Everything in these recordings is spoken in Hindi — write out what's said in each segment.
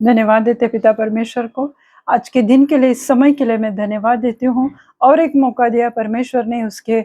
धन्यवाद देते पिता परमेश्वर को। आज के दिन के लिए, इस समय के लिए मैं धन्यवाद देती हूँ और एक मौका दिया परमेश्वर ने उसके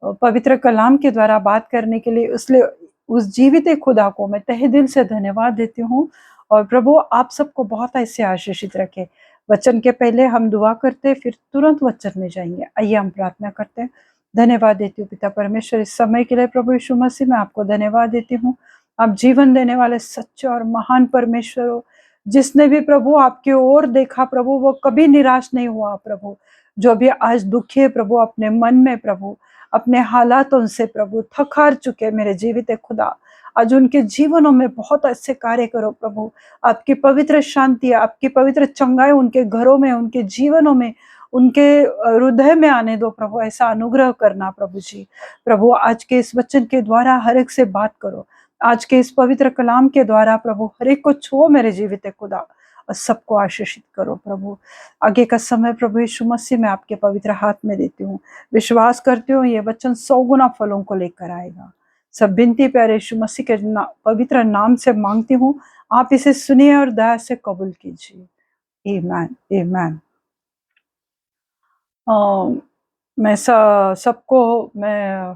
पवित्र कलाम के द्वारा बात करने के लिए, इसलिए उस जीवित खुदा को मैं तहे दिल से धन्यवाद देती हूँ। और प्रभु आप सबको बहुत ऐसे आशीषित रखे। वचन के पहले हम दुआ करते, फिर तुरंत वचन में जाएंगे। आइए हम प्रार्थना करते हैं। धन्यवाद देती हूँ पिता परमेश्वर इस समय के लिए। प्रभु यीशु मसीह मैं आपको धन्यवाद देती हूँ। आप जीवन देने वाले सच्चे और महान परमेश्वर हो। जिसने भी प्रभु आपकी ओर देखा प्रभु, वो कभी निराश नहीं हुआ प्रभु। जो भी आज दुखी है प्रभु अपने मन में प्रभु, अपने हालातों से प्रभु थक हार चुके मेरे जीवित खुदा, आज उनके जीवनों में बहुत अच्छे कार्य करो प्रभु। आपकी पवित्र शांति, आपकी पवित्र चंगाई उनके घरों में, उनके जीवनों में, उनके हृदय में आने दो प्रभु। ऐसा अनुग्रह करना प्रभु जी। प्रभु आज के इस वचन के द्वारा हर एक से बात करो। आज के इस पवित्र कलाम के द्वारा प्रभु हर एक को छुओ मेरे जीवित खुदा, और सबको आशीषित करो प्रभु। आगे का समय प्रभु यीशु मसीह मैं आपके पवित्र हाथ में देती हूँ। विश्वास करती हूँ ये वचन 100 गुना फलों को लेकर आएगा। सब विनती प्यारे यीशु मसीह के पवित्र नाम से मांगती हूँ। आप इसे सुनिए और दया से कबूल कीजिए। आमीन आमीन। मैं सबको मैं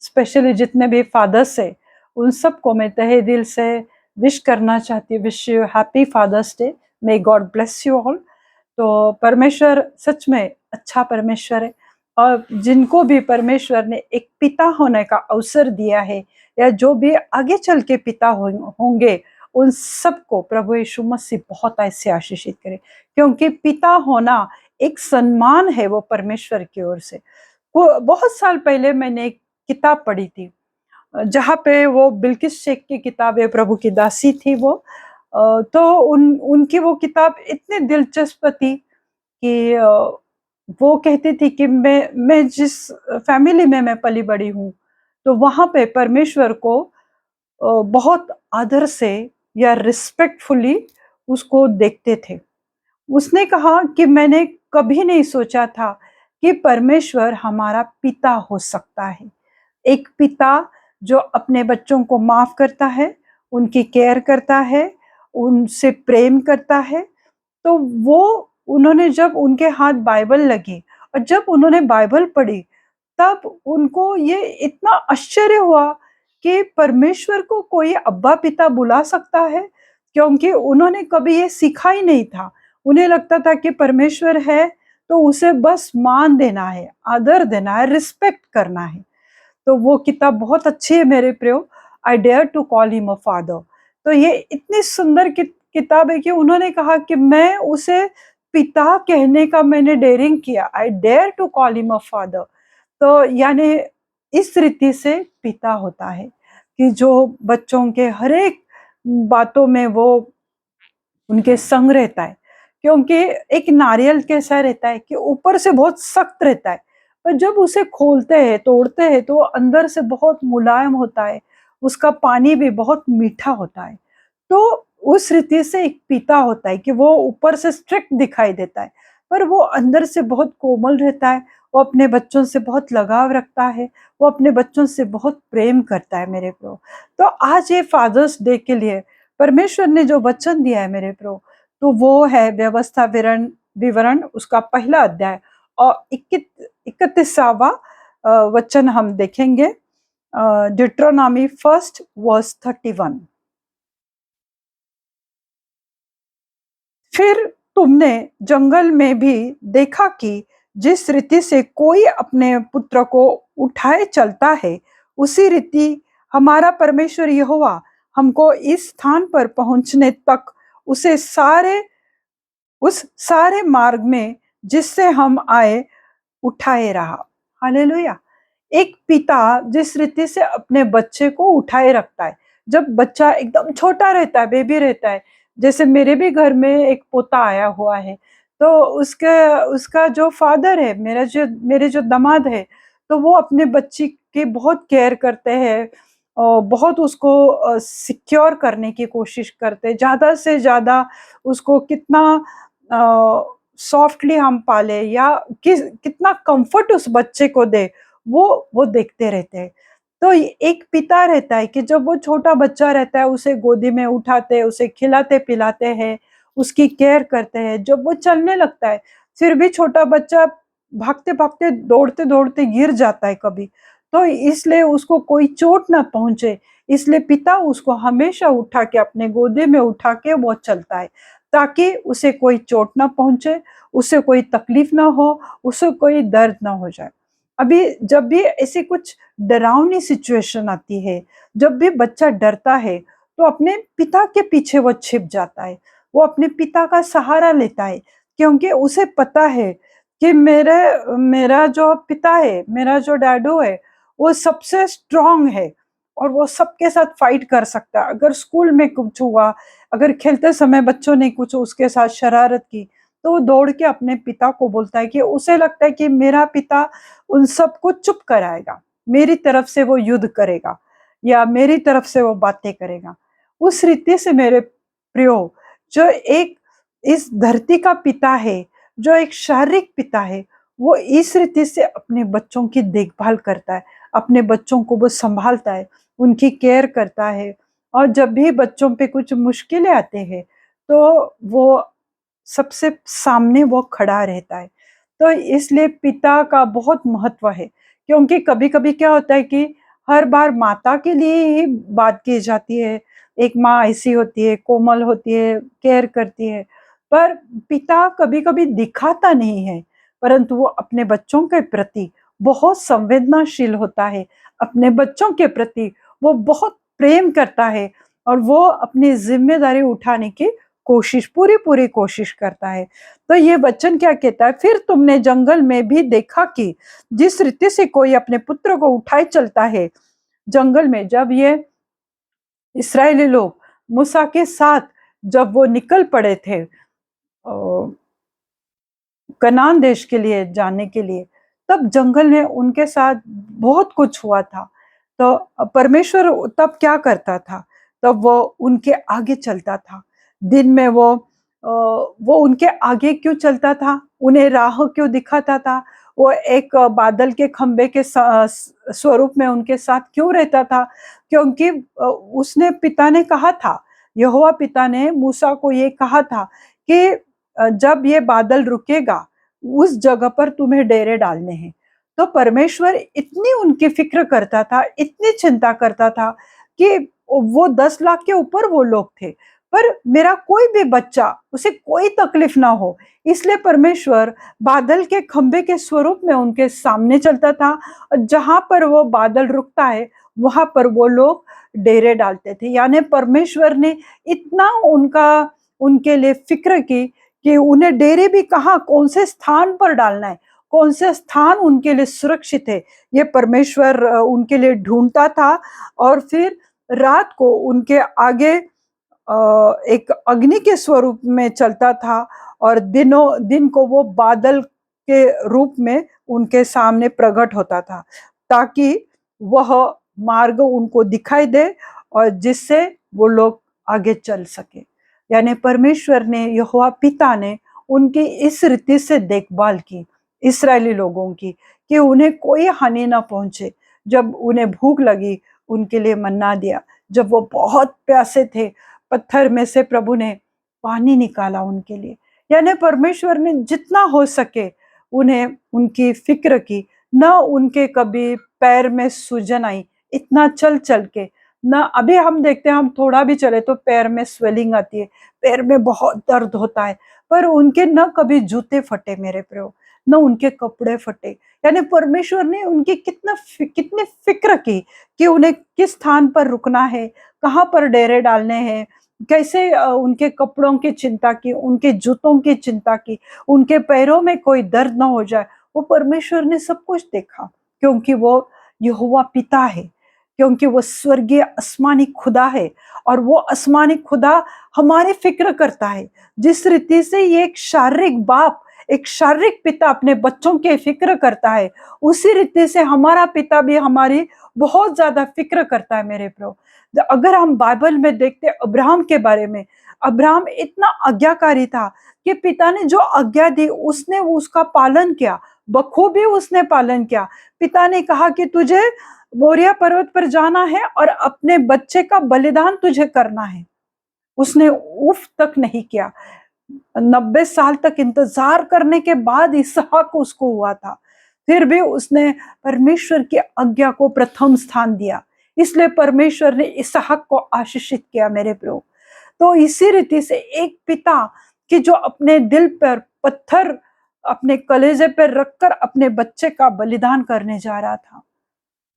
स्पेशली जितने भी फादर्स है उन सबको मैं तहे दिल से विश करना चाहती हूँ। Wish you happy fathers Day. May God bless you all. तो परमेश्वर सच में अच्छा परमेश्वर है, और जिनको भी परमेश्वर ने एक पिता होने का अवसर दिया है, या जो भी आगे चल के पिता होंगे, उन सबको प्रभु यीशु मसीह बहुत ऐसे आशीषित करे। क्योंकि पिता होना एक सम्मान है वो परमेश्वर की ओर से। वो बहुत साल पहले मैंने एक किताब पढ़ी थी, जहाँ पे वो बिल्किस शेख की किताब है, प्रभु की दासी थी वो। तो उनकी वो किताब इतनी दिलचस्प थी कि वो कहती थी कि मैं जिस फैमिली में मैं पली बड़ी हूँ, तो वहाँ पे परमेश्वर को बहुत आदर से या रिस्पेक्टफुली उसको देखते थे। उसने कहा कि मैंने कभी नहीं सोचा था कि परमेश्वर हमारा पिता हो सकता है। एक पिता जो अपने बच्चों को माफ करता है, उनकी केयर करता है, उनसे प्रेम करता है। तो वो उन्होंने जब उनके हाथ बाइबल लगी और जब उन्होंने बाइबल पढ़ी, तब उनको ये इतना आश्चर्य हुआ कि परमेश्वर को कोई अब्बा पिता बुला सकता है, क्योंकि उन्होंने कभी ये सीखा ही नहीं था। उन्हें लगता था कि परमेश्वर है तो उसे बस मान देना है, आदर देना है, रिस्पेक्ट करना है। तो वो किताब बहुत अच्छी है मेरे प्रियो। I dare to call him a father. तो ये इतनी सुंदर किताब है कि उन्होंने कहा कि मैं उसे पिता कहने का मैंने डेयरिंग किया। I dare to call him a father. तो यानी इस रीति से पिता होता है कि जो बच्चों के हर एक बातों में वो उनके संग रहता है। क्योंकि एक नारियल कैसा रहता है कि ऊपर से बहुत सख्त रहता है, पर जब उसे खोलते हैं, तोड़ते हैं, तो अंदर से बहुत मुलायम होता है। उसका पानी भी बहुत मीठा होता है। तो उस रीति से एक पिता होता है कि वो ऊपर से स्ट्रिक्ट दिखाई देता है, पर वो अंदर से बहुत कोमल रहता है। वो अपने बच्चों से बहुत लगाव रखता है, वो अपने बच्चों से बहुत प्रेम करता है मेरे प्रो। तो आज ये फादर्स डे के लिए परमेश्वर ने जो वचन दिया है मेरे प्रो, तो वो है व्यवस्था विवरण विवरण उसका पहला अध्याय और 31वां वचन हम देखेंगे। डिट्रोनॉमी 1 वर्स 31। फिर तुमने जंगल में भी देखा कि जिस रीति से कोई अपने पुत्र को उठाए चलता है, उसी रीति हमारा परमेश्वर यहोवा हमको इस स्थान पर पहुंचने तक उसे उस सारे मार्ग में जिससे हम आए उठाए रहा। हालेलुया। एक पिता जिस रीति से अपने बच्चे को उठाए रखता है, जब बच्चा एकदम छोटा रहता है, बेबी रहता है, जैसे मेरे भी घर में एक पोता आया हुआ है, तो उसका जो फादर है, मेरे जो दामाद है, तो वो अपने बच्ची की बहुत केयर करते हैं और बहुत उसको सिक्योर करने की कोशिश करते हैं। ज़्यादा से ज़्यादा उसको कितना सॉफ्टली हम पाले या कितना कंफर्ट उस बच्चे को दे, वो देखते रहते हैं। तो एक पिता रहता है कि जब वो छोटा बच्चा रहता है, उसे गोदी में उठाते, उसे खिलाते-पिलाते हैं, उसकी केयर करते हैं। जब वो चलने लगता है, फिर भी छोटा बच्चा भागते-भागते, दौड़ते-दौड़ते गिर जाता है कभी। तो इसलिए उसको कोई चोट ना पहुँचे, इसलिए पिता उसको हमेशा उठा के अपने गोदी में उठा के वो चलता है, ताकि उसे कोई चोट ना पहुँचे, उसे कोई तकलीफ ना हो, उसे कोई दर्द ना हो जाए। अभी जब भी ऐसी कुछ डरावनी सिचुएशन आती है, जब भी बच्चा डरता है, तो अपने पिता के पीछे वो छिप जाता है। वो अपने पिता का सहारा लेता है, क्योंकि उसे पता है कि मेरे मेरा जो पिता है, मेरा जो डैडू है, वो सबसे स्ट्रॉन्ग है और वो सबके साथ फाइट कर सकता है। अगर स्कूल में कुछ हुआ, अगर खेलते समय बच्चों ने कुछ उसके साथ शरारत की, तो वो दौड़ के अपने पिता को बोलता है कि उसे लगता है कि मेरा पिता उन सबको चुप कराएगा, मेरी तरफ से वो युद्ध करेगा या मेरी तरफ से वो बातें करेगा। उस रीति से मेरे प्रियो, जो एक इस धरती का पिता है, जो एक शारीरिक पिता है, वो इस रीति से अपने बच्चों की देखभाल करता है, अपने बच्चों को वो सँभालता है, उनकी केयर करता है और जब भी बच्चों पे कुछ मुश्किलें आते हैं, तो वो सबसे सामने वो खड़ा रहता है। तो इसलिए पिता का बहुत महत्व है, क्योंकि कभी-कभी क्या होता है कि हर बार माता के लिए ही बात की जाती है। एक माँ ऐसी होती है, कोमल होती है, केयर करती है, पर पिता कभी-कभी दिखाता नहीं है, परंतु वो अपने बच्चों के प्रति बहुत संवेदनाशील होता है। अपने बच्चों के प्रति वो बहुत प्रेम करता है और वो अपनी ज़िम्मेदारी उठाने की पूरी-पूरी कोशिश करता है। तो ये वचन क्या कहता है, फिर तुमने जंगल में भी देखा कि जिस रीति से कोई अपने पुत्र को उठाए चलता है, जंगल में जब ये इस्राएली लोग मूसा के साथ जब वो निकल पड़े थे कनान देश के लिए जाने के लिए, तब जंगल में उनके साथ बहुत कुछ हुआ था। तो परमेश्वर तब क्या करता था, तब वो उनके आगे चलता था। दिन में वो उनके आगे क्यों चलता था, उन्हें राह क्यों दिखाता था, वो एक बादल के खंबे के स्वरूप में उनके साथ क्यों रहता था, क्योंकि उसने पिता ने कहा था, यहोवा पिता ने मूसा को ये कहा था कि जब ये बादल रुकेगा, उस जगह पर तुम्हें डेरे डालने हैं। तो परमेश्वर इतनी उनकी फ़िक्र करता था, इतनी चिंता करता था कि वो 10 लाख के ऊपर वो लोग थे। पर मेरा कोई भी बच्चा, उसे कोई तकलीफ ना हो, इसलिए परमेश्वर बादल के खंभे के स्वरूप में उनके सामने चलता था और जहाँ पर वो बादल रुकता है, वहाँ पर वो लोग डेरे डालते थे। यानी परमेश्वर ने इतना उनके लिए फ़िक्र की कि उन्हें डेरे भी कहाँ, कौन से स्थान पर डालना है, कौन से स्थान उनके लिए सुरक्षित है, ये परमेश्वर उनके लिए ढूंढता था और फिर रात को उनके आगे एक अग्नि के स्वरूप में चलता था और दिन को वो बादल के रूप में उनके सामने प्रकट होता था, ताकि वह मार्ग उनको दिखाई दे और जिससे वो लोग आगे चल सके। यानी परमेश्वर ने, यहोवा पिता ने उनकी इस रीति से देखभाल की इसराइली लोगों की कि उन्हें कोई हानि ना पहुंचे। जब उन्हें भूख लगी, उनके लिए मन्ना दिया। जब वो बहुत प्यासे थे, पत्थर में से प्रभु ने पानी निकाला उनके लिए। यानी परमेश्वर ने जितना हो सके उन्हें उनकी फिक्र की। न उनके कभी पैर में सूजन आई, इतना चल चल के ना। अभी हम देखते हैं, हम थोड़ा भी चले तो पैर में स्वेलिंग आती है, पैर में बहुत दर्द होता है, पर उनके न कभी जूते फटे मेरे प्रियो, न उनके कपड़े फटे। यानी परमेश्वर ने उनकी कितनी फिक्र की कि उन्हें किस स्थान पर रुकना है, कहाँ पर डेरे डालने हैं, कैसे उनके कपड़ों की चिंता की, उनके जूतों की चिंता की, उनके पैरों में कोई दर्द ना हो जाए। वो परमेश्वर ने सब कुछ देखा, क्योंकि वो यहोवा पिता है, क्योंकि वो स्वर्गीय आसमानी खुदा है और वो आसमानी खुदा हमारी फिक्र करता है। जिस रीति से ये एक शारीरिक बाप, एक शारीरिक पिता अपने बच्चों की फिक्र करता है, उसी रीति से हमारा पिता भी हमारी बहुत ज्यादा फिक्र करता है मेरे प्रो। अगर हम बाइबल में देखते अब्राहम के बारे में, अब्राहम इतना आज्ञाकारी था कि पिता ने जो आज्ञा दी उसने उसका पालन किया, बखूबी उसने पालन किया। पिता ने कहा कि तुझे मोरिया पर्वत पर जाना है और अपने बच्चे का बलिदान तुझे करना है। उसने उफ तक नहीं किया। 90 साल तक इंतजार करने के बाद इसहाक उसको हुआ था, फिर भी उसने परमेश्वर की आज्ञा को प्रथम स्थान दिया, इसलिए परमेश्वर ने इसहाक को आशीषित किया मेरे प्रभु। तो इसी रीति से एक पिता कि जो अपने दिल पर पत्थर अपने कलेजे पर रखकर अपने बच्चे का बलिदान करने जा रहा था,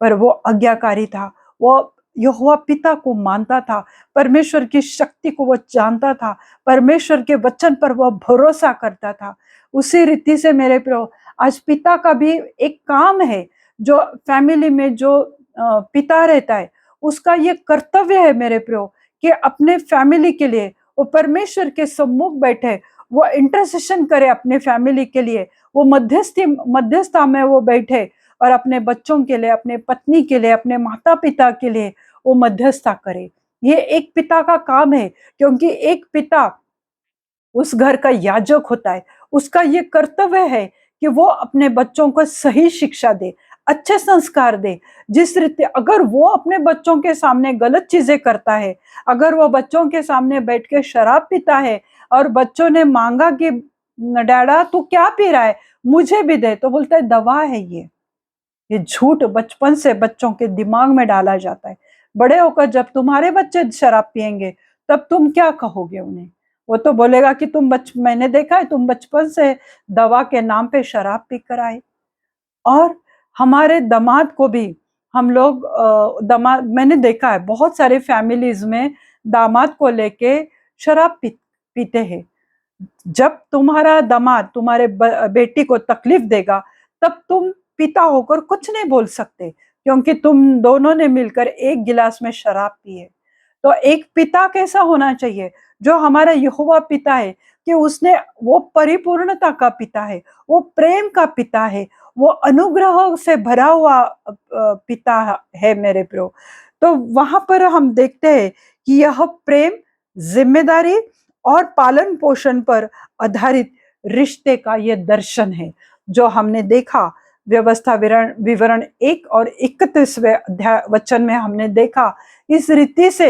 पर वो आज्ञाकारी था, वो यहोवा पिता को मानता था, परमेश्वर की शक्ति को वो जानता था, परमेश्वर के वचन पर वो भरोसा करता था। उसी रीति से मेरे प्रभु आज पिता का भी एक काम है, जो फैमिली में जो पिता रहता है उसका ये कर्तव्य है मेरे प्रभु कि अपने फैमिली के लिए वो परमेश्वर के सम्मुख बैठे, वो इंटरसेशन करे अपने फैमिली के लिए, वो मध्यस्थता में वो बैठे और अपने बच्चों के लिए, अपने पत्नी के लिए, अपने माता पिता के लिए वो मध्यस्थता करे। ये एक पिता का काम है, क्योंकि एक पिता उस घर का याजक होता है। उसका ये कर्तव्य है कि वो अपने बच्चों को सही शिक्षा दे, अच्छे संस्कार दे। जिस रीति अगर वो अपने बच्चों के सामने गलत चीजें करता है, अगर वो बच्चों के सामने बैठ के शराब पीता है और बच्चों ने मांगा कि डैडा तू क्या पी रहा है, मुझे भी दे, तो बोलता है दवा है ये झूठ बचपन से बच्चों के दिमाग में डाला जाता है। बड़े होकर जब तुम्हारे बच्चे शराब पिएंगे तब तुम क्या कहोगे उन्हें? वो तो बोलेगा कि मैंने देखा है तुम बचपन से दवा के नाम पे शराब पी कर आए। और हमारे दामाद को भी हम लोग दामाद मैंने देखा है बहुत सारे फैमिलीज में दामाद को लेके शराब पीते हैं। जब तुम्हारा दामाद तुम्हारे बेटी को तकलीफ देगा तब तुम पिता होकर कुछ नहीं बोल सकते, क्योंकि तुम दोनों ने मिलकर एक गिलास में शराब पी है। तो एक पिता कैसा होना चाहिए? जो हमारा यहोवा पिता है, कि उसने वो परिपूर्णता का पिता है, वो प्रेम का पिता है, वो अनुग्रह से भरा हुआ पिता है मेरे प्रियो। तो वहां पर हम देखते हैं कि यह प्रेम, जिम्मेदारी और पालन पोषण पर आधारित रिश्ते का ये दर्शन है, जो हमने देखा व्यवस्था विवरण 1 और 31वें अध्याय वचन में हमने देखा। इस रीति से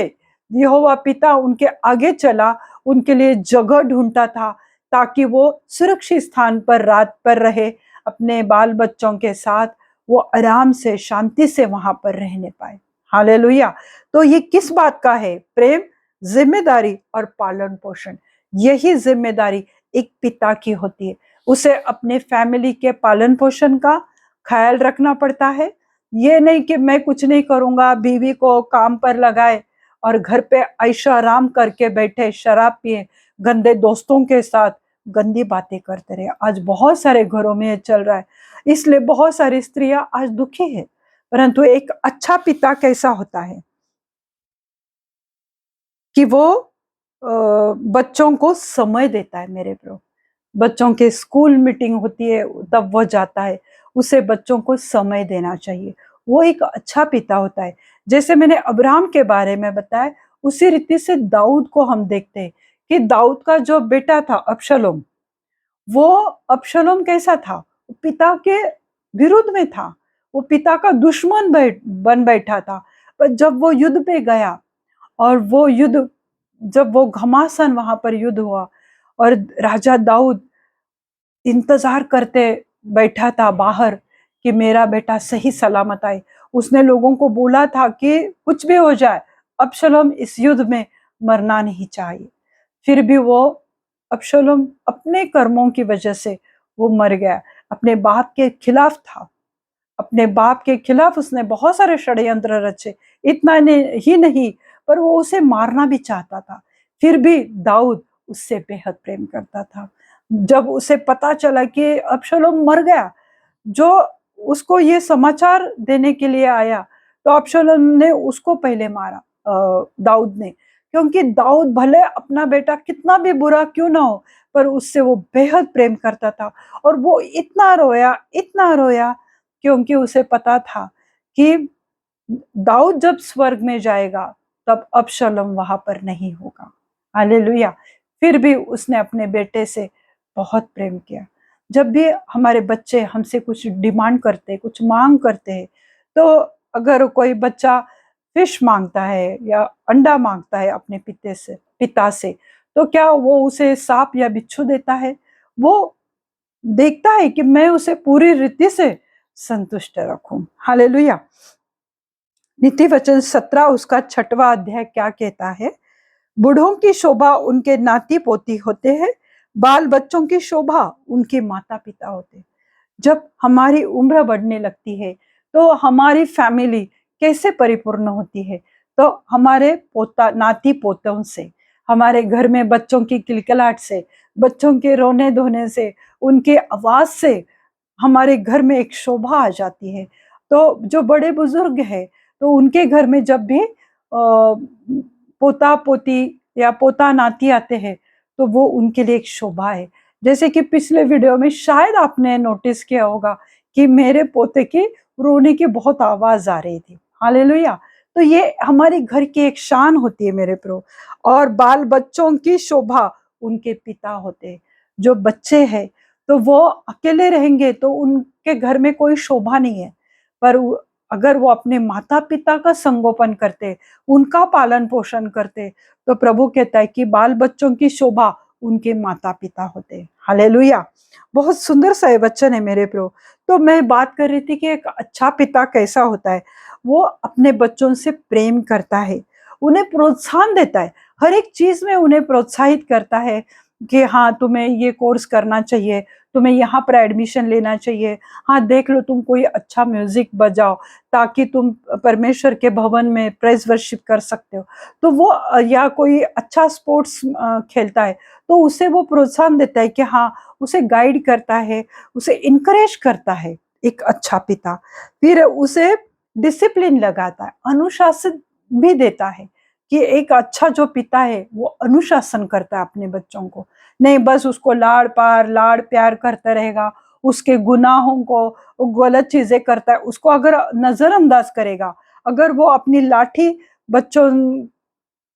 यहोवा पिता उनके आगे चला, उनके लिए जगह ढूंढता था ताकि वो सुरक्षित स्थान पर रात पर रहे, अपने बाल बच्चों के साथ वो आराम से शांति से वहां पर रहने पाए। हालेलुया। तो ये किस बात का है? प्रेम, जिम्मेदारी और पालन पोषण। यही जिम्मेदारी एक पिता की होती है। उसे अपने फैमिली के पालन पोषण का ख्याल रखना पड़ता है। ये नहीं कि मैं कुछ नहीं करूंगा, बीवी को काम पर लगाए और घर पे ऐशो आराम करके बैठे, शराब पिए, गंदे दोस्तों के साथ गंदी बातें करते रहे। आज बहुत सारे घरों में ये चल रहा है, इसलिए बहुत सारी स्त्रियां आज दुखी है। परंतु एक अच्छा पिता कैसा होता है कि वो बच्चों को समय देता है मेरे प्रो। बच्चों के स्कूल मीटिंग होती है तब वो जाता है, उसे बच्चों को समय देना चाहिए। वो एक अच्छा पिता होता है। जैसे मैंने अब्राहम के बारे में बताया, उसी रीति से दाऊद को हम देखते हैं कि दाऊद का जो बेटा था अबशलोम, वो अबशलोम कैसा था? पिता के विरुद्ध में था, वो पिता का दुश्मन बन बैठा था। पर जब वो युद्ध पे गया और वो युद्ध, जब वो घमासान वहां पर युद्ध हुआ और राजा दाऊद इंतजार करते बैठा था बाहर कि मेरा बेटा सही सलामत आए। उसने लोगों को बोला था कि कुछ भी हो जाए, अबशलोम इस युद्ध में मरना नहीं चाहिए। फिर भी वो अबशलोम अपने कर्मों की वजह से वो मर गया। अपने बाप के खिलाफ था, अपने बाप के खिलाफ उसने बहुत सारे षड्यंत्र रचे। इतना ही नहीं, पर वो उसे मारना भी चाहता था। फिर भी दाऊद उससे बेहद प्रेम करता था। जब उसे पता चला कि अबशलोम मर गया, जो उसको ये समाचार देने के लिए आया, तो अबशलोम ने उसको पहले मारा, दाऊद ने। क्योंकि दाऊद भले अपना बेटा कितना भी बुरा क्यों ना हो, पर उससे वो बेहद प्रेम करता था। और वो इतना रोया, क्योंकि उसे पता था कि दाऊद जब स्वर्ग में जाएगा तब अबशलोम वहां पर नहीं होगा। हालेलुया। फिर भी उसने अपने बेटे से बहुत प्रेम किया। जब भी हमारे बच्चे हमसे कुछ डिमांड करते, कुछ मांग करते हैं, तो अगर कोई बच्चा फिश मांगता है या अंडा मांगता है अपने पिता से, तो क्या वो उसे सांप या बिच्छू देता है? वो देखता है कि मैं उसे पूरी रीति से संतुष्ट रखूं। हालेलुया। नीति वचन 17 उसका 6वां अध्याय क्या कहता है? बूढ़ों की शोभा उनके नाती पोती होते हैं, बाल बच्चों की शोभा उनके माता पिता होते हैं। जब हमारी उम्र बढ़ने लगती है तो हमारी फैमिली कैसे परिपूर्ण होती है? तो हमारे पोता नाती पोतों से, हमारे घर में बच्चों की किलकिलाहट से, बच्चों के रोने धोने से, उनके आवाज से हमारे घर में एक शोभा आ जाती है। तो जो बड़े बुजुर्ग है, तो उनके घर में जब भी पोता पोती या पोता नाती आते हैं, तो वो उनके लिए एक शोभा है। जैसे कि पिछले वीडियो में शायद आपने नोटिस किया होगा कि मेरे पोते की रोने की बहुत आवाज आ रही थी। हालेलुया। तो ये हमारे घर की एक शान होती है मेरे प्रो। और बाल बच्चों की शोभा उनके पिता होते हैं। जो बच्चे हैं तो वो अकेले रहेंगे तो उनके घर में कोई शोभा नहीं है, पर अगर वो अपने माता पिता का संगोपन करते, उनका पालन पोषण करते, तो प्रभु कहता है कि बाल बच्चों की शोभा उनके माता पिता होते। हालेलुया। बहुत सुंदर सा ये वचन है मेरे प्रो। तो मैं बात कर रही थी कि एक अच्छा पिता कैसा होता है। वो अपने बच्चों से प्रेम करता है, उन्हें प्रोत्साहन देता है, हर एक चीज में उन्हें प्रोत्साहित करता है कि हाँ तुम्हें ये कोर्स करना चाहिए, तुम्हें यहाँ पर एडमिशन लेना चाहिए, हाँ देख लो तुम कोई अच्छा म्यूजिक बजाओ ताकि तुम परमेश्वर के भवन में प्रेज वर्शिप कर सकते हो। तो वो या कोई अच्छा स्पोर्ट्स खेलता है तो उसे वो प्रोत्साहन देता है कि हाँ, उसे गाइड करता है, उसे इनकरेज करता है एक अच्छा पिता। फिर उसे डिसिप्लिन लगाता है, अनुशासन भी देता है कि एक अच्छा जो पिता है वो अनुशासन करता है अपने बच्चों को, नहीं बस उसको लाड़ प्यार करता रहेगा, उसके गुनाहों को, गलत चीजें करता है उसको अगर नजरअंदाज करेगा, अगर वो अपनी लाठी बच्चों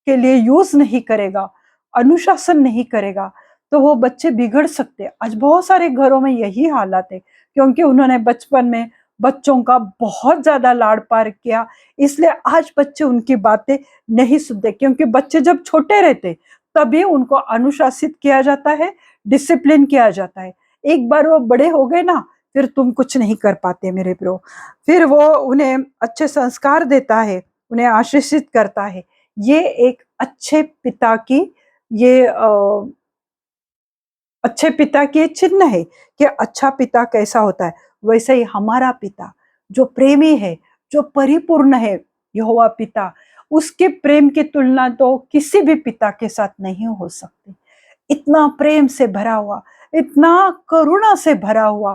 के लिए यूज नहीं करेगा, अनुशासन नहीं करेगा, तो वो बच्चे बिगड़ सकते हैं। आज बहुत सारे घरों में यही हालात है, क्योंकि उन्होंने बचपन में बच्चों का बहुत ज्यादा लाड़ प्यार किया, इसलिए आज बच्चे उनकी बातें नहीं सुनते। क्योंकि बच्चे जब छोटे रहते तभी उनको अनुशासित किया जाता है, डिसिप्लिन किया जाता है। एक बार वो बड़े हो गए ना, फिर तुम कुछ नहीं कर पाते मेरे प्रो। फिर वो उन्हें अच्छे संस्कार देता है, उन्हें आशीषित करता है। ये एक अच्छे पिता की ये अच्छे पिता की चिन्ह है कि अच्छा पिता कैसा होता है। वैसे ही हमारा पिता जो प्रेमी है, जो परिपूर्ण है, यहोवा पिता, उसके प्रेम की तुलना तो किसी भी पिता के साथ नहीं हो सकती। इतना प्रेम से भरा हुआ, इतना करुणा से भरा हुआ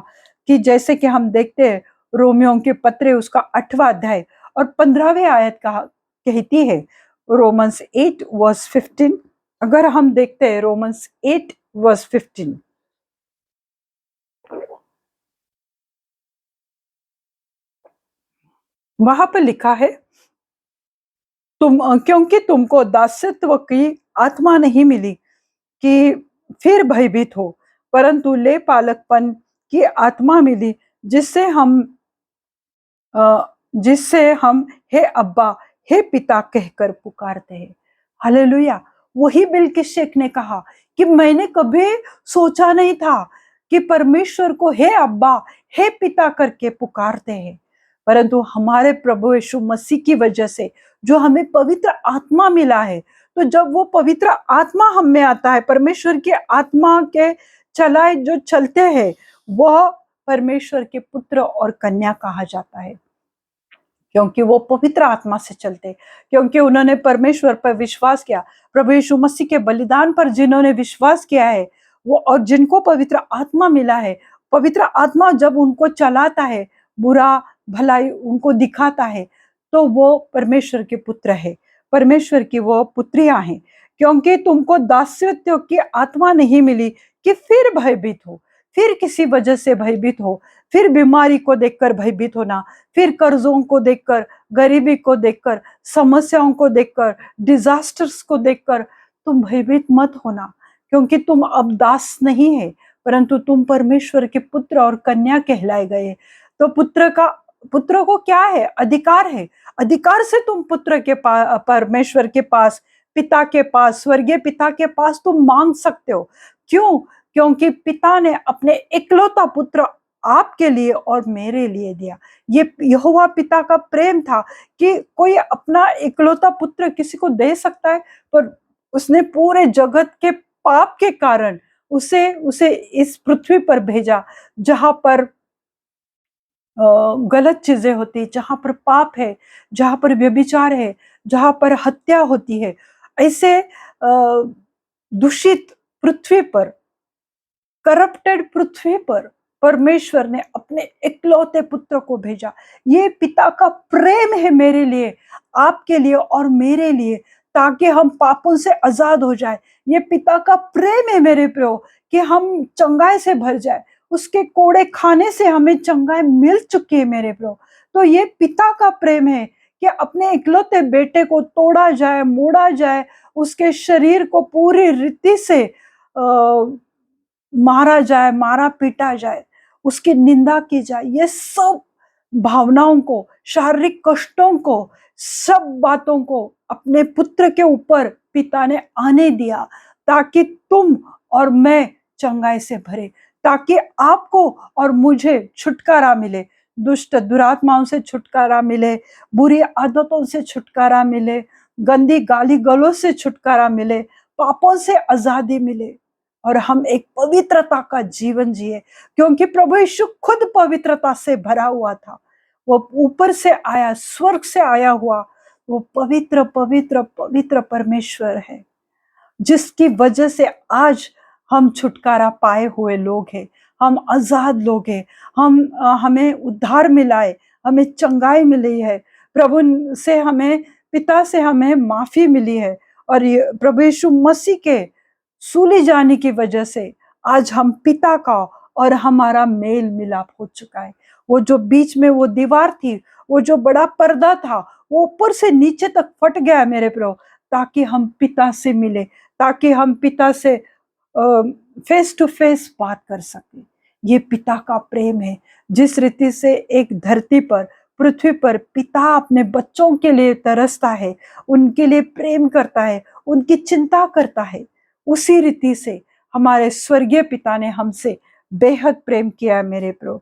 कि जैसे कि हम देखते हैं रोमियो के पत्र उसका 8वां अध्याय और 15वें आयत का कहती है, रोमन्स 8 वर्स 15। अगर हम देखते हैं रोमन्स 8 वर्स 15, वहां पर लिखा है, क्योंकि तुमको दासत्व की आत्मा नहीं मिली कि फिर भयभीत हो, परंतु ले पालकपन की आत्मा मिली जिससे हम जिससे हम हे अब्बा, हे पिता कहकर पुकारते हैं। हालेलुया। वही बिलकिश ने कहा कि मैंने कभी सोचा नहीं था कि परमेश्वर को हे अब्बा, हे पिता करके पुकारते हैं, परंतु हमारे प्रभु यीशु मसीह की वजह से जो हमें पवित्र आत्मा मिला है, तो जब वो पवित्र आत्मा हम में आता है, परमेश्वर की आत्मा के चलाए जो चलते हैं, वह परमेश्वर के पुत्र और कन्या कहा जाता है, क्योंकि वो पवित्र आत्मा से चलते, क्योंकि उन्होंने परमेश्वर पर विश्वास किया। प्रभु यीशु मसीह के बलिदान पर जिन्होंने विश्वास किया है, वो और जिनको पवित्र आत्मा मिला है, पवित्र आत्मा जब उनको चलाता है, बुरा भलाई उनको दिखाता है, तो वो परमेश्वर के पुत्र है, परमेश्वर की वो पुत्रियां हैं। क्योंकि तुमको दासत्व की आत्मा नहीं मिली कि फिर भयभीत हो, फिर किसी वजह से भयभीत हो, फिर बीमारी को देखकर भयभीत होना, फिर कर्जों को देखकर, गरीबी को देखकर, समस्याओं को देखकर, डिजास्टर्स को देखकर तुम भयभीत मत होना, क्योंकि तुम अब दास नहीं है, परंतु तुम परमेश्वर के पुत्र और कन्या कहलाए गए। तो पुत्र का पुत्र को क्या है? अधिकार है। अधिकार से तुम पुत्र के पास, परमेश्वर के पास, पिता के पास, स्वर्गीय पिता के पास तुम मांग सकते हो। क्यों? क्योंकि पिता ने अपने इकलौता पुत्र आपके लिए और मेरे लिए दिया। ये यहोवा पिता का प्रेम था कि कोई अपना इकलौता पुत्र किसी को दे सकता है, पर उसने पूरे जगत के पाप के कारण उसे उसे इस पृथ्वी पर भेजा, जहां पर गलत चीजें होती, जहां पर पाप है, जहां पर व्यभिचार है, जहां पर हत्या होती है, ऐसे दूषित पृथ्वी पर, करप्टेड पृथ्वी पर परमेश्वर ने अपने इकलौते पुत्र को भेजा। ये पिता का प्रेम है मेरे लिए, आपके लिए और मेरे लिए, ताकि हम पापों से आजाद हो जाए। ये पिता का प्रेम है मेरे प्रियो, कि हम चंगाई से भर जाए। उसके कोड़े खाने से हमें चंगाई मिल चुकी है मेरे प्रियो। तो ये पिता का प्रेम है कि अपने इकलौते बेटे को तोड़ा जाए, मोड़ा जाए, उसके शरीर को पूरी रीति से मारा जाए, मारा पीटा जाए, उसकी निंदा की जाए। ये सब भावनाओं को, शारीरिक कष्टों को, सब बातों को अपने पुत्र के ऊपर पिता ने आने दिया, ताकि तुम और मैं चंगाई से भरे, ताकि आपको और मुझे छुटकारा मिले, दुष्ट दुरात्माओं से छुटकारा मिले, बुरी आदतों से छुटकारा मिले, गंदी गाली गलों से छुटकारा मिले, पापों से आजादी मिले, और हम एक पवित्रता का जीवन जिए। क्योंकि प्रभु यीशु खुद पवित्रता से भरा हुआ था। वो ऊपर से आया, स्वर्ग से आया हुआ, वो पवित्र पवित्र पवित्र परमेश्वर है, जिसकी वजह से आज हम छुटकारा पाए हुए लोग हैं, हम आजाद लोग हैं, हमें उद्धार मिला है, हमें चंगाई मिली है, प्रभु से हमें, पिता से हमें माफी मिली है। और ये प्रभु यीशु मसीह के सूली जाने की वजह से आज हम पिता का और हमारा मेल मिलाप हो चुका है। वो जो बीच में वो दीवार थी, वो जो बड़ा पर्दा था, वो ऊपर से नीचे तक फट गया मेरे प्रभु, ताकि हम पिता से मिले, ताकि हम पिता से फेस टू फेस बात कर सके। ये पिता का प्रेम है। जिस रीति से एक धरती पर, पृथ्वी पर पिता अपने बच्चों के लिए तरसता है, उनके लिए प्रेम करता है, उनकी चिंता करता है, उसी रीति से हमारे स्वर्गीय पिता ने हमसे बेहद प्रेम किया मेरे प्रभु।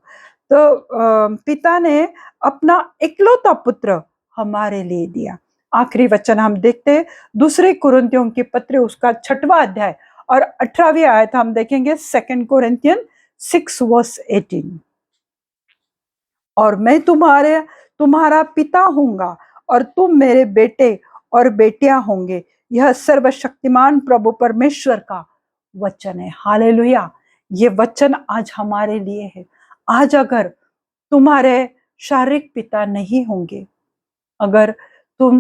तो पिता ने अपना इकलौता पुत्र हमारे लिए दिया। आखिरी वचन हम देखते हैं, दूसरे कुरिन्थियों की पत्र उसका 6वां अध्याय और 18वीं आयत हम देखेंगे, 2 कोरिन्थियन 6:18। और मैं तुम्हारा पिता होऊंगा और तुम मेरे बेटे और बेटियां होंगे। यह सर्वशक्तिमान प्रभु परमेश्वर का वचन है। हालेलुया। ये वचन आज हमारे लिए है। आज अगर तुम्हारे शारीरिक पिता नहीं होंगे, अगर तुम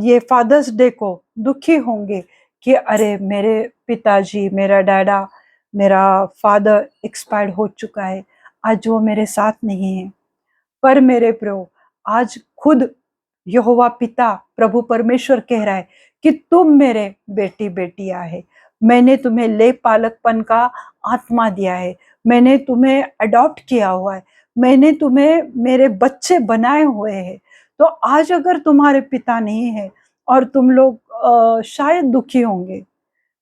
ये फादर्स डे को दुखी होंगे कि अरे मेरे पिताजी, मेरा डैडा, मेरा फादर एक्सपायर्ड हो चुका है, आज वो मेरे साथ नहीं है, पर मेरे प्रभु आज खुद यहोवा पिता प्रभु परमेश्वर कह रहा है कि तुम मेरे बेटी बेटियां है। मैंने तुम्हें ले पालकपन का आत्मा दिया है, मैंने तुम्हें अडॉप्ट किया हुआ है, मैंने तुम्हें मेरे बच्चे बनाए हुए हैं। तो आज अगर तुम्हारे पिता नहीं है और तुम लोग शायद दुखी होंगे,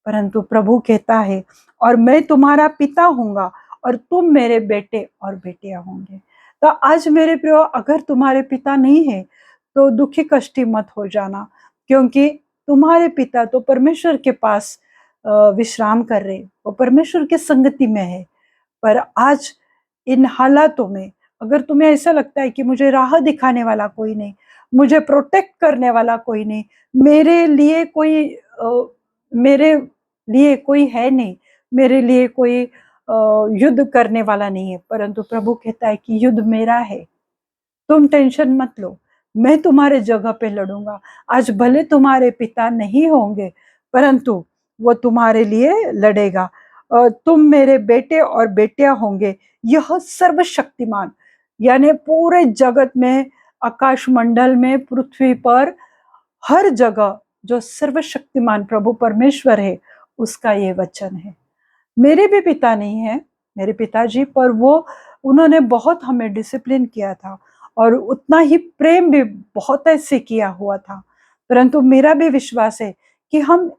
परंतु प्रभु कहता है और मैं तुम्हारा पिता होऊंगा और तुम मेरे बेटे और बेटियां होंगे। तो आज मेरे प्रियो, अगर तुम्हारे पिता नहीं है तो दुखी कष्टी मत हो जाना, क्योंकि तुम्हारे पिता तो परमेश्वर के पास विश्राम कर रहे, वो परमेश्वर के संगति में है। पर आज इन हालातों में अगर तुम्हें ऐसा लगता है कि मुझे राह दिखाने वाला कोई नहीं, मुझे प्रोटेक्ट करने वाला कोई नहीं, मेरे लिए कोई है नहीं, मेरे लिए कोई युद्ध करने वाला नहीं है, परंतु प्रभु कहता है कि युद्ध मेरा है, तुम टेंशन मत लो, मैं तुम्हारे जगह पे लड़ूंगा। आज भले तुम्हारे पिता नहीं होंगे, परंतु वो तुम्हारे लिए लड़ेगा। तुम मेरे बेटे और बेटियां होंगे। यह सर्वशक्तिमान, यानी पूरे जगत में, आकाश मंडल में, पृथ्वी पर, हर जगह जो सर्वशक्तिमान प्रभु परमेश्वर है, उसका ये वचन है। मेरे भी पिता नहीं है, मेरे पिताजी, पर उन्होंने बहुत हमें डिसिप्लिन किया था, और उतना ही प्रेम भी बहुत ऐसे किया हुआ था। परंतु मेरा भी विश्वास है कि हम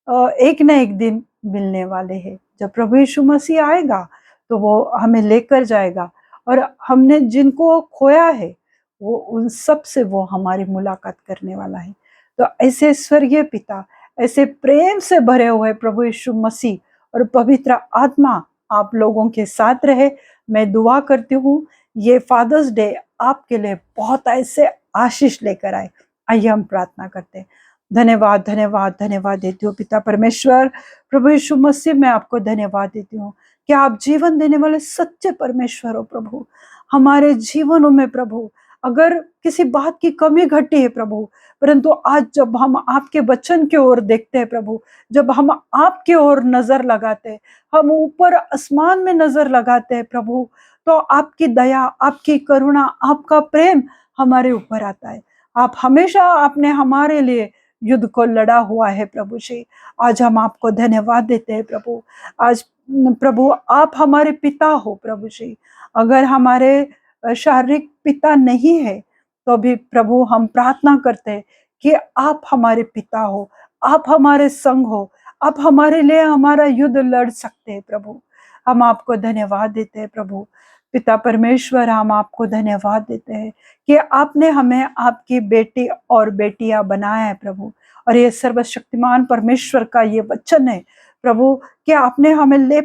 एक न एक दिन मिलने वाले हैं। जब प्रभु यीशु मसीह आएगा तो वो हमें लेकर जाएगा, और हमने जिनको खोया है वो उन सब से वो हमारी मुलाकात करने वाला है। तो ऐसे स्वर्गीय पिता, ऐसे प्रेम से भरे हुए प्रभु यीशु मसीह और पवित्र आत्मा आप लोगों के साथ रहे। मैं दुआ करती हूँ ये फादर्स डे आपके लिए बहुत ऐसे आशीष लेकर आए। आइए हम प्रार्थना करते हैं। धन्यवाद धन्यवाद धन्यवाद देती हूँ पिता परमेश्वर, प्रभु यीशु मसीह मैं आपको धन्यवाद देती हूँ कि आप जीवन देने वाले सच्चे परमेश्वर हो प्रभु। हमारे जीवनों में प्रभु अगर किसी बात की कमी घटी है प्रभु, परंतु आज जब हम आपके वचन की ओर देखते हैं प्रभु, जब हम आपके ओर नजर लगाते हैं, हम ऊपर आसमान में नजर लगाते हैं प्रभु, तो आपकी दया, आपकी करुणा, आपका प्रेम हमारे ऊपर आता है। आप हमेशा आपने हमारे लिए युद्ध को लड़ा हुआ है प्रभु जी। आज हम आपको धन्यवाद देते हैं प्रभु। आज प्रभु आप हमारे पिता हो प्रभु जी। अगर हमारे शारीरिक पिता नहीं है तो भी प्रभु हम प्रार्थना करते हैं कि आप हमारे पिता हो, आप हमारे संग हो, आप हमारे लिए हमारा युद्ध लड़ सकते हैं प्रभु। हम आपको धन्यवाद देते हैं प्रभु। पिता परमेश्वर हम आपको धन्यवाद देते हैं कि आपने हमें आपकी बेटी और बेटियां बनाया है प्रभु। और ये सर्वशक्तिमान परमेश्वर का ये वचन है प्रभु कि आपने हमें ले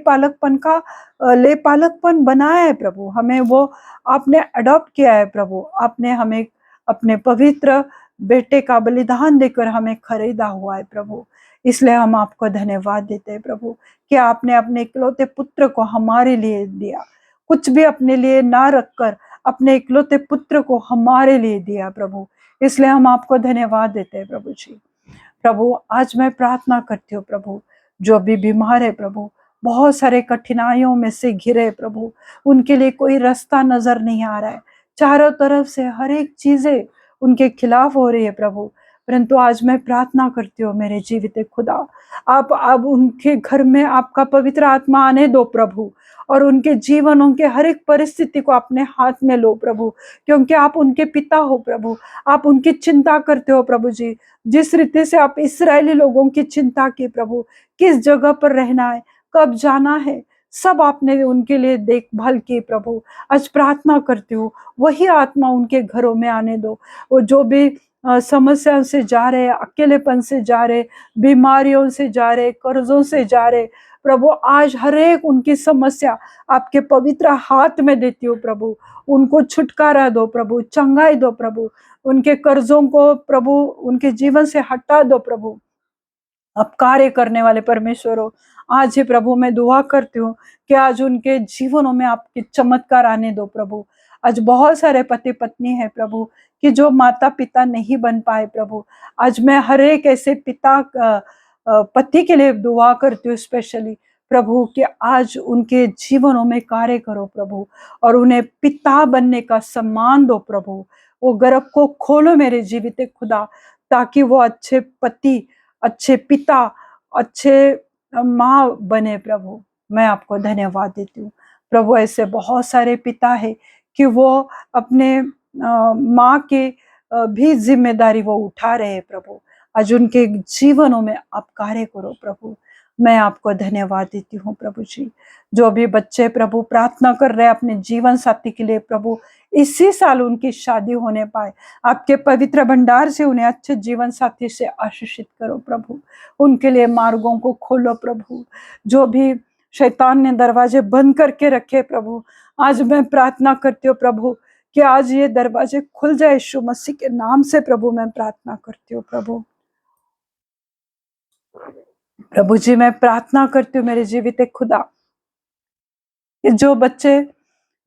पालकपन बनाया है प्रभु। हमें वो आपने अडॉप्ट किया है प्रभु। आपने हमें अपने पवित्र बेटे का बलिदान देकर हमें खरीदा हुआ है प्रभु। इसलिए हम आपको धन्यवाद देते हैं प्रभु कि आपने अपने इकलौते पुत्र को हमारे लिए दिया। कुछ भी अपने लिए ना रखकर अपने इकलौते पुत्र को हमारे लिए दिया प्रभु। इसलिए हम आपको धन्यवाद देते हैं प्रभु जी। प्रभु आज मैं प्रार्थना करती हूँ प्रभु, जो भी बीमार है प्रभु, बहुत सारे कठिनाइयों में से घिरे प्रभु, उनके लिए कोई रास्ता नजर नहीं आ रहा है। चारों तरफ से हर एक चीजें उनके खिलाफ हो रही है प्रभु। परंतु आज मैं प्रार्थना करती हूँ मेरे जीवित खुदा, आप अब उनके घर में आपका पवित्र आत्मा आने दो प्रभु, और उनके जीवन, उनके हर एक परिस्थिति को अपने हाथ में लो प्रभु, क्योंकि आप उनके पिता हो प्रभु। आप उनकी चिंता करते हो प्रभु जी। जिस रीति से आप इस्राएली लोगों की चिंता की प्रभु, किस जगह पर रहना है, कब जाना है, सब आपने उनके लिए देखभाल की प्रभु। आज प्रार्थना करती हूँ वही आत्मा उनके घरों में आने दो। वो जो भी समस्याओं से जा रहे, अकेलेपन से जा रहे, बीमारियों से जा रहे, कर्जों से जा रहे प्रभु, आज हर एक उनकी समस्या आपके पवित्र हाथ में देती हूँ प्रभु। उनको छुटकारा दो प्रभु, चंगाई दो प्रभु, उनके कर्जों को प्रभु उनके जीवन से हटा दो प्रभु। अब कार्य करने वाले परमेश्वर हो, आज ही प्रभु मैं दुआ करती हूँ कि आज उनके जीवनों में आपके चमत्कार आने दो प्रभु। आज बहुत सारे पति पत्नी है प्रभु कि जो माता पिता नहीं बन पाए प्रभु। आज मैं हर एक ऐसे पिता पति के लिए दुआ करती हूँ स्पेशली प्रभु कि आज उनके जीवनों में कार्य करो प्रभु, और उन्हें पिता बनने का सम्मान दो प्रभु। वो गर्भ को खोलो मेरे जीवित खुदा, ताकि वो अच्छे पति, अच्छे पिता, अच्छे माँ बने प्रभु। मैं आपको धन्यवाद देती हूँ प्रभु। ऐसे बहुत सारे पिता है कि वो अपने माँ के भी जिम्मेदारी वो उठा रहे हैं प्रभु। आज उनके जीवनों में आप कार्य करो प्रभु। मैं आपको धन्यवाद देती हूँ प्रभु जी। जो भी बच्चे प्रभु प्रार्थना कर रहे हैं अपने जीवन साथी के लिए प्रभु, इसी साल उनकी शादी होने पाए, आपके पवित्र भंडार से उन्हें अच्छे जीवन साथी से आशीषित करो प्रभु। उनके लिए मार्गों को खोलो प्रभु। जो भी शैतान ने दरवाजे बंद करके रखे प्रभु, आज मैं प्रार्थना करती हूँ प्रभु कि आज ये दरवाजे खुल जाए यीशु मसीह के नाम से प्रभु। मैं प्रार्थना करती हूँ प्रभु। प्रभु जी मैं प्रार्थना करती हूँ मेरे जीवित खुदा, जो बच्चे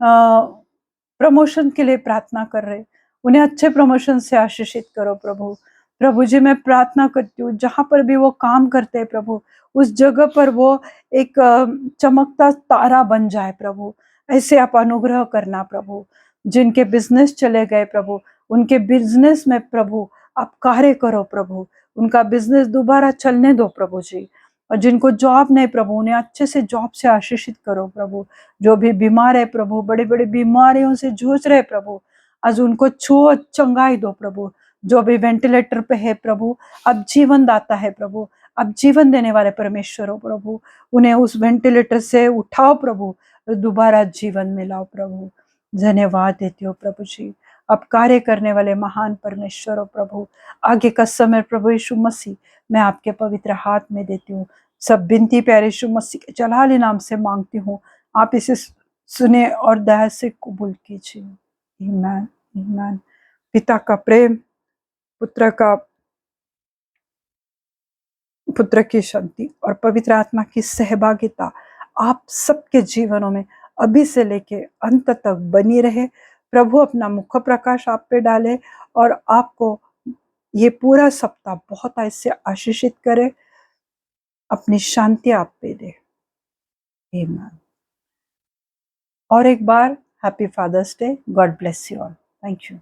प्रमोशन के लिए प्रार्थना कर रहे, उन्हें अच्छे प्रमोशन से आशीषित करो प्रभु। प्रभु जी मैं प्रार्थना करती हूँ जहां पर भी वो काम करते हैं प्रभु, उस जगह पर वो एक चमकता तारा बन जाए प्रभु। ऐसे आप अनुग्रह करना प्रभु। जिनके बिजनेस चले गए प्रभु, उनके बिजनेस में प्रभु आप कार्य करो प्रभु। उनका बिजनेस दोबारा चलने दो प्रभु जी। और जिनको जॉब नहीं प्रभु, उन्हें अच्छे से जॉब से आशीषित करो प्रभु। जो भी बीमार है प्रभु, बड़ी बड़ी बीमारियों से जूझ रहे प्रभु, आज उनको छुओ, चंगाई दो प्रभु। जो भी वेंटिलेटर पे है प्रभु, अब जीवन दाता है प्रभु, अब जीवन देने वाले परमेश्वर हो प्रभु, उन्हें उस वेंटिलेटर से उठाओ प्रभु, दोबारा जीवन में लाओ प्रभु। धन्यवाद देती हो प्रभु जी। अब कार्य करने वाले महान परमेश्वर हो प्रभु, आगे का समय प्रभु यीशु मसीह मैं आपके पवित्र हाथ में देती हूँ। सब बिनती प्यारे यीशु मसीह के जलाली नाम से मांगती हूँ, आप इसे सुने और दया से कबूल कीजिए। आमीन, आमीन। पिता का प्रेम, पुत्र की शांति और पवित्र आत्मा की सहभागिता आप सबके जीवनों में अभी से लेके अंत तक बनी रहे। प्रभु अपना मुख प्रकाश आप पे डाले और आपको ये पूरा सप्ताह बहुत ऐसे आशीषित करे, अपनी शांति आप पे दे। आमीन। और एक बार happy fathers day. God bless you all. Thank you.